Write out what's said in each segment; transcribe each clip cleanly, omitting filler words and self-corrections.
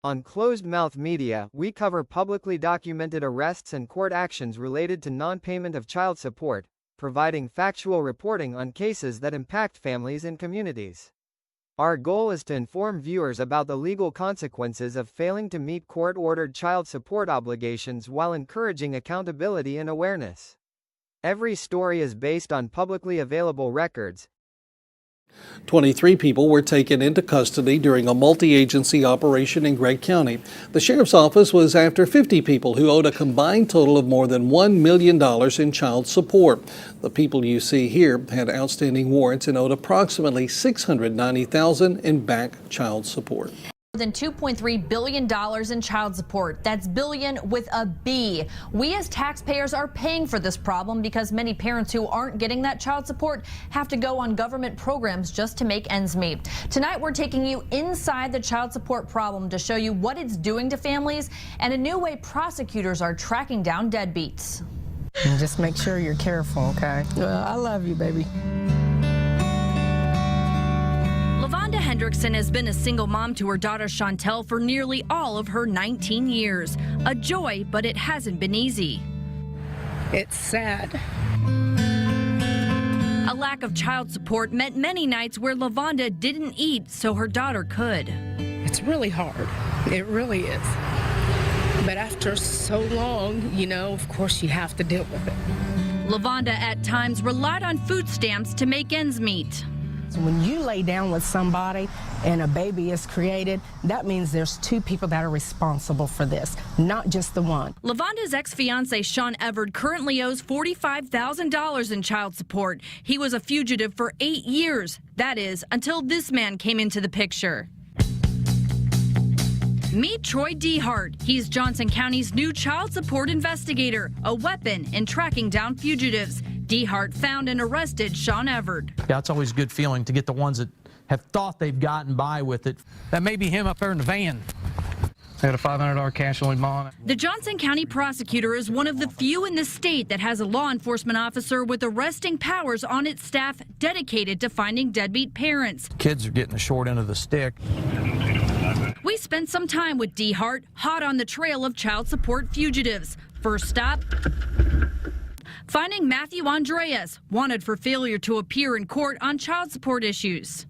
On Closed-Mouth Media, we cover publicly documented arrests and court actions related to non-payment of child support, providing factual reporting on cases that impact families and communities. Our goal is to inform viewers about the legal consequences of failing to meet court-ordered child support obligations while encouraging accountability and awareness. Every story is based on publicly available records. 23 people were taken into custody during a multi-agency operation in Gregg County. The sheriff's office was after 50 people who owed a combined total of more than $1 million in child support. The people you see here had outstanding warrants and owed approximately $690,000 in back child support. More than $2.3 billion in child support. That's billion with a B. We as taxpayers are paying for this problem because many parents who aren't getting that child support have to go on government programs just to make ends meet. Tonight, we're taking you inside the child support problem to show you what it's doing to families and a new way prosecutors are tracking down deadbeats. And just make sure you're careful, okay? I love you, baby. Lavonda Hendrickson has been a single mom to her daughter Chantel for nearly all of her 19 years. A joy, but it hasn't been easy. It's sad. A lack of child support meant many nights where Lavonda didn't eat so her daughter could. It's really hard. It really is. But after so long, of course you have to deal with it. Lavonda at times relied on food stamps to make ends meet. When you lay down with somebody and a baby is created, that means there's two people that are responsible for this, not just the one. Lavonda's ex-fiance Sean Everett currently owes $45,000 in child support. He was a fugitive for 8 years. That is, until this man came into the picture. Meet Troy Dehart. He's Johnson County's new child support investigator, a weapon in tracking down fugitives. Dehart found and arrested Sean Everett. Yeah, it's always a good feeling to get the ones that have thought they've gotten by with it. That may be him up there in the van. They had a $500 cash only bond. The Johnson County prosecutor is one of the few in the state that has a law enforcement officer with arresting powers on its staff dedicated to finding deadbeat parents. Kids are getting the short end of the stick. We spent some time with Dehart, hot on the trail of child support fugitives. First stop, finding Matthew Andreas, wanted for failure to appear in court on child support issues.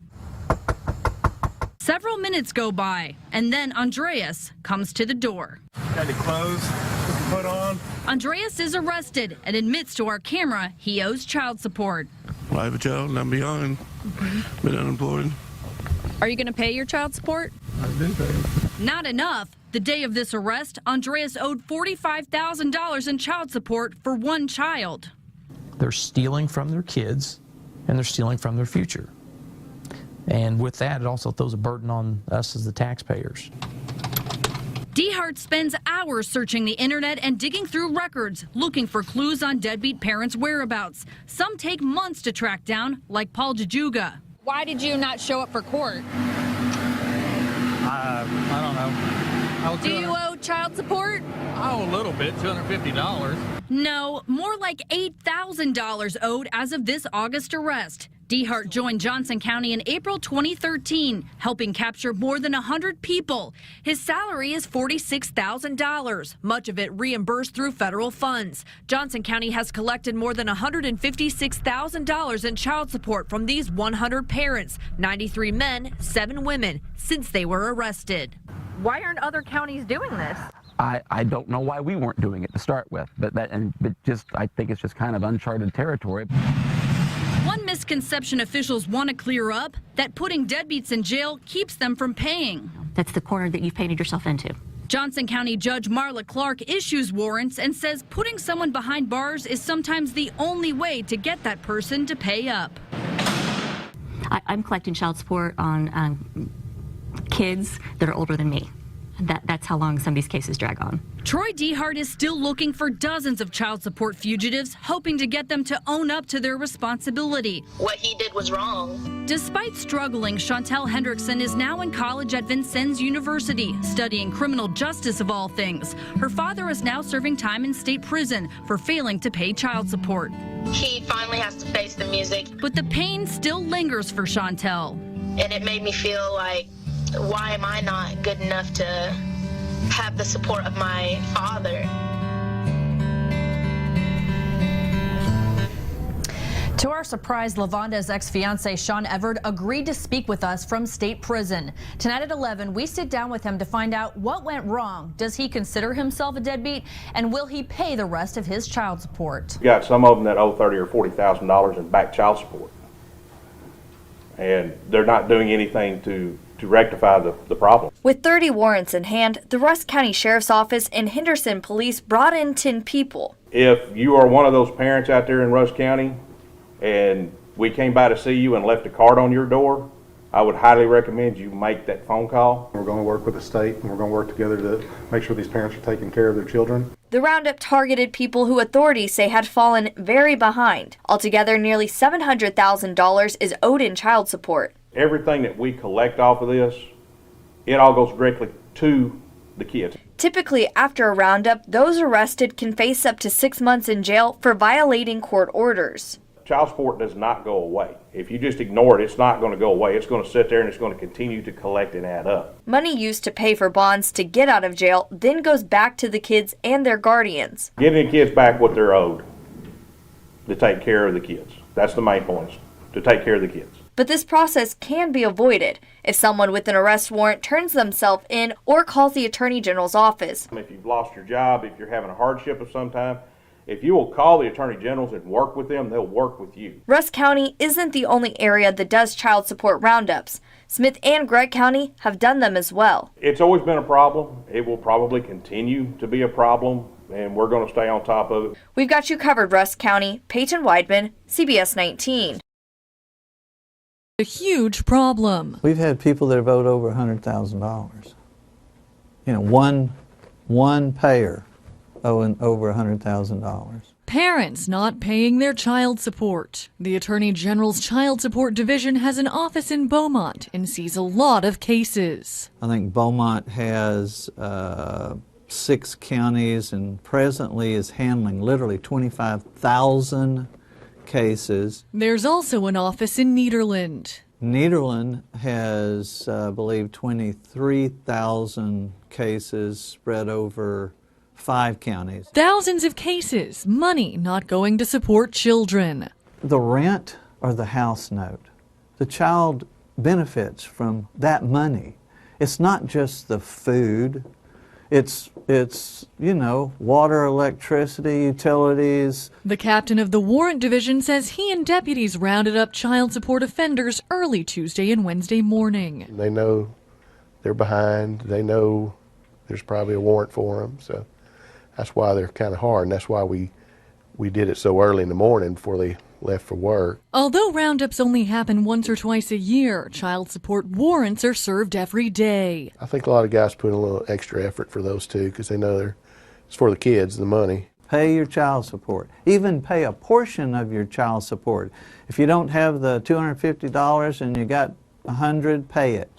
Several minutes go by, and then Andreas comes to the door. Got your clothes put on. Andreas is arrested and admits to our camera he owes child support. I have a child, I'm behind. Been unemployed. Are you going to pay your child support? I've been paying. Not enough. The day of this arrest, Andreas owed $45,000 in child support for one child. They're stealing from their kids, and they're stealing from their future. And with that, it also throws a burden on us as the taxpayers. Dehart spends hours searching the internet and digging through records, looking for clues on deadbeat parents' whereabouts. Some take months to track down, like Paul Jajuga. Why did you not show up for court? I don't know. Do you owe child support? I owe a little bit, $250. No, more like $8,000 owed as of this August arrest. Dehart joined Johnson County in April 2013, helping capture more than 100 people. His salary is $46,000, much of it reimbursed through federal funds. Johnson County has collected more than $156,000 in child support from these 100 parents, 93 men, 7 women, since they were arrested. Why aren't other counties doing this? I don't know why we weren't doing it to start with, but I think it's just kind of uncharted territory. One misconception officials want to clear up, that putting deadbeats in jail keeps them from paying. That's the corner that you've painted yourself into. Johnson County Judge Marla Clark issues warrants and says putting someone behind bars is sometimes the only way to get that person to pay up. I'm collecting child support on kids that are older than me. That's how long some of these cases drag on. Troy Dehart is still looking for dozens of child support fugitives, hoping to get them to own up to their responsibility. What he did was wrong. Despite struggling, Chantel Hendrickson is now in college at Vincennes University, studying criminal justice of all things. Her father is now serving time in state prison for failing to pay child support. He finally has to face the music. But the pain still lingers for Chantel. And it made me feel like why am I not good enough to have the support of my father? To our surprise, Lavanda's ex-fiancé, Sean Everett, agreed to speak with us from state prison. Tonight at 11, we sit down with him to find out what went wrong. Does he consider himself a deadbeat? And will he pay the rest of his child support? You got some of them that owe $30,000 or $40,000 in back child support. And they're not doing anything to rectify the problem. With 30 warrants in hand, the Rusk County Sheriff's Office and Henderson Police brought in 10 people. If you are one of those parents out there in Rusk County and we came by to see you and left a card on your door, I would highly recommend you make that phone call. We're going to work with the state and we're going to work together to make sure these parents are taking care of their children. The roundup targeted people who authorities say had fallen very behind. Altogether, nearly $700,000 is owed in child support. Everything that we collect off of this, it all goes directly to the kids. Typically, after a roundup, those arrested can face up to 6 months in jail for violating court orders. Child support does not go away. If you just ignore it, it's not going to go away. It's going to sit there and it's going to continue to collect and add up. Money used to pay for bonds to get out of jail then goes back to the kids and their guardians. Getting the kids back what they're owed to take care of the kids. That's the main point, to take care of the kids. But this process can be avoided if someone with an arrest warrant turns themselves in or calls the Attorney General's office. If you've lost your job, if you're having a hardship of some time, if you will call the Attorney Generals and work with them, they'll work with you. Rusk County isn't the only area that does child support roundups. Smith and Gregg County have done them as well. It's always been a problem. It will probably continue to be a problem, and we're going to stay on top of it. We've got you covered, Rusk County. Peyton Weidman, CBS 19. A huge problem. We've had people that have owed over $100,000. You know, one payer owing over $100,000. Parents not paying their child support. The Attorney General's Child Support Division has an office in Beaumont and sees a lot of cases. I think Beaumont has 6 counties and presently is handling literally 25,000 cases. There's also an office in Nederland. Nederland has, I believe, 23,000 cases spread over 5 counties. Thousands of cases, money not going to support children. The rent or the house note, the child benefits from that money. It's not just the food. It's you know, water, electricity, utilities. The captain of the Warrant Division says he and deputies rounded up child support offenders early Tuesday and Wednesday morning. They know they're behind. They know there's probably a warrant for them, so that's why they're kind of hard, and that's why we did it so early in the morning before they left for work. Although roundups only happen once or twice a year, child support warrants are served every day. I think a lot of guys put in a little extra effort for those two because they know it's for the kids, the money. Pay your child support. Even pay a portion of your child support. If you don't have the $250 and you got $100, pay it.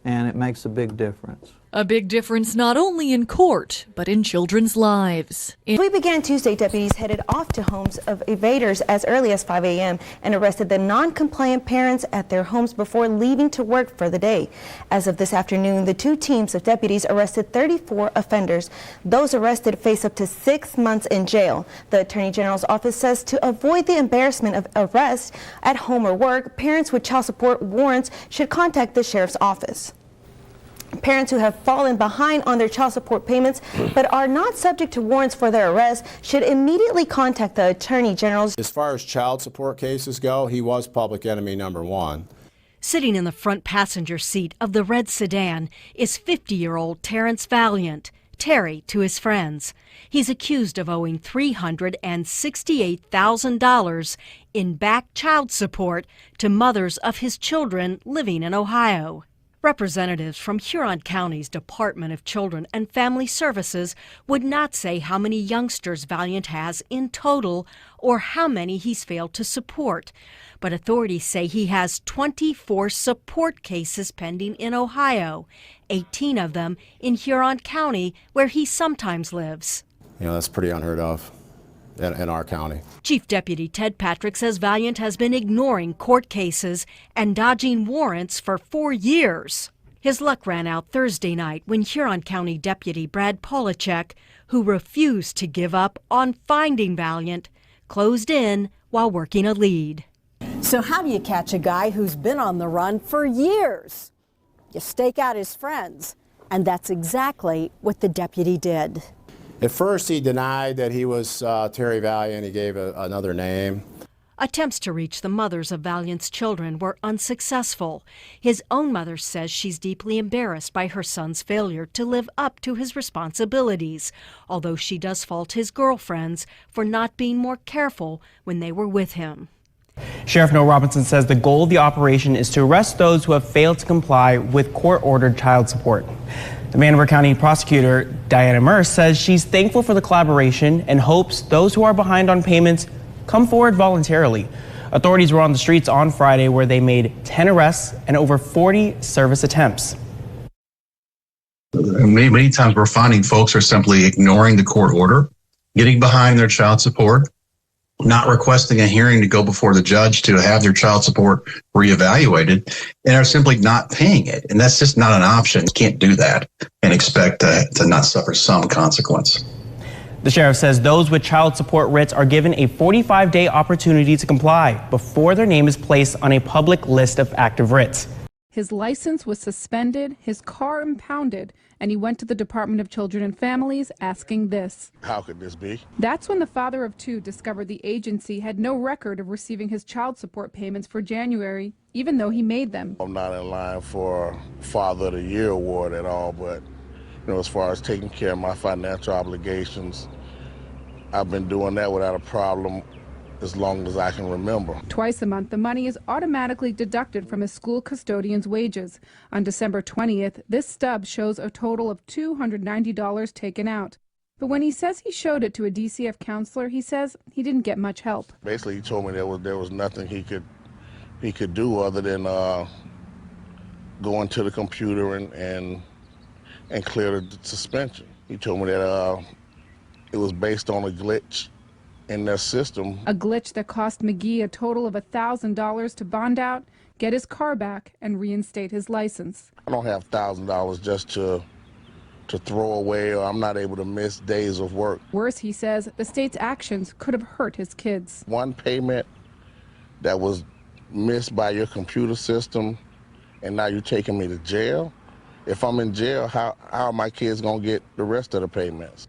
And it makes a big difference. A big difference not only in court, but in children's lives. We began Tuesday, deputies headed off to homes of evaders as early as 5 a.m. and arrested the non-compliant parents at their homes before leaving to work for the day. As of this afternoon, the 2 teams of deputies arrested 34 offenders. Those arrested face up to 6 months in jail. The Attorney General's office says to avoid the embarrassment of arrest at home or work, parents with child support warrants should contact the sheriff's office. Parents who have fallen behind on their child support payments but are not subject to warrants for their arrest should immediately contact the Attorney General's. As far as child support cases go, he was public enemy number 1. Sitting in the front passenger seat of the red sedan is 50-year-old Terrence Valiant, Terry to his friends. He's accused of owing $368,000 in back child support to mothers of his children living in Ohio. Representatives from Huron County's Department of Children and Family Services would not say how many youngsters Valiant has in total or how many he's failed to support. But authorities say he has 24 support cases pending in Ohio, 18 of them in Huron County, where he sometimes lives. You know, that's pretty unheard of in our county. Chief Deputy Ted Patrick says Valiant has been ignoring court cases and dodging warrants for 4 years. His luck ran out Thursday night when Huron County Deputy Brad Polachek, who refused to give up on finding Valiant, closed in while working a lead. So how do you catch a guy who's been on the run for years? You stake out his friends, and that's exactly what the deputy did. At first, he denied that he was Terry Valiant. He gave another name. Attempts to reach the mothers of Valiant's children were unsuccessful. His own mother says she's deeply embarrassed by her son's failure to live up to his responsibilities, although she does fault his girlfriends for not being more careful when they were with him. Sheriff Noah Robinson says the goal of the operation is to arrest those who have failed to comply with court-ordered child support. The Vanderbilt County prosecutor, Diana Merce, says she's thankful for the collaboration and hopes those who are behind on payments come forward voluntarily. Authorities were on the streets on Friday where they made 10 arrests and over 40 service attempts. Many times we're finding folks are simply ignoring the court order, getting behind their child support, not requesting a hearing to go before the judge to have their child support reevaluated, and are simply not paying it. And that's just not an option. You can't do that and expect to not suffer some consequence. The sheriff says those with child support writs are given a 45-day opportunity to comply before their name is placed on a public list of active writs. His license was suspended, his car impounded, and he went to the Department of Children and Families asking this. How could this be? That's when the father of two discovered the agency had no record of receiving his child support payments for January, even though he made them. I'm not in line for Father of the Year award at all, but as far as taking care of my financial obligations, I've been doing that without a problem as long as I can remember. Twice a month, the money is automatically deducted from his school custodian's wages. On December 20th, this stub shows a total of $290 taken out. But when he says he showed it to a DCF counselor, he says he didn't get much help. Basically, he told me there was nothing he could do other than go into the computer and clear the suspension. He told me that it was based on a glitch in their system. A glitch that cost McGee a total of $1,000 to bond out, get his car back, and reinstate his license. I don't have $1,000 just to throw away, or I'm not able to miss days of work. Worse, he says, the state's actions could have hurt his kids. One payment that was missed by your computer system, and now you're taking me to jail. If I'm in jail, how are my kids going to get the rest of the payments?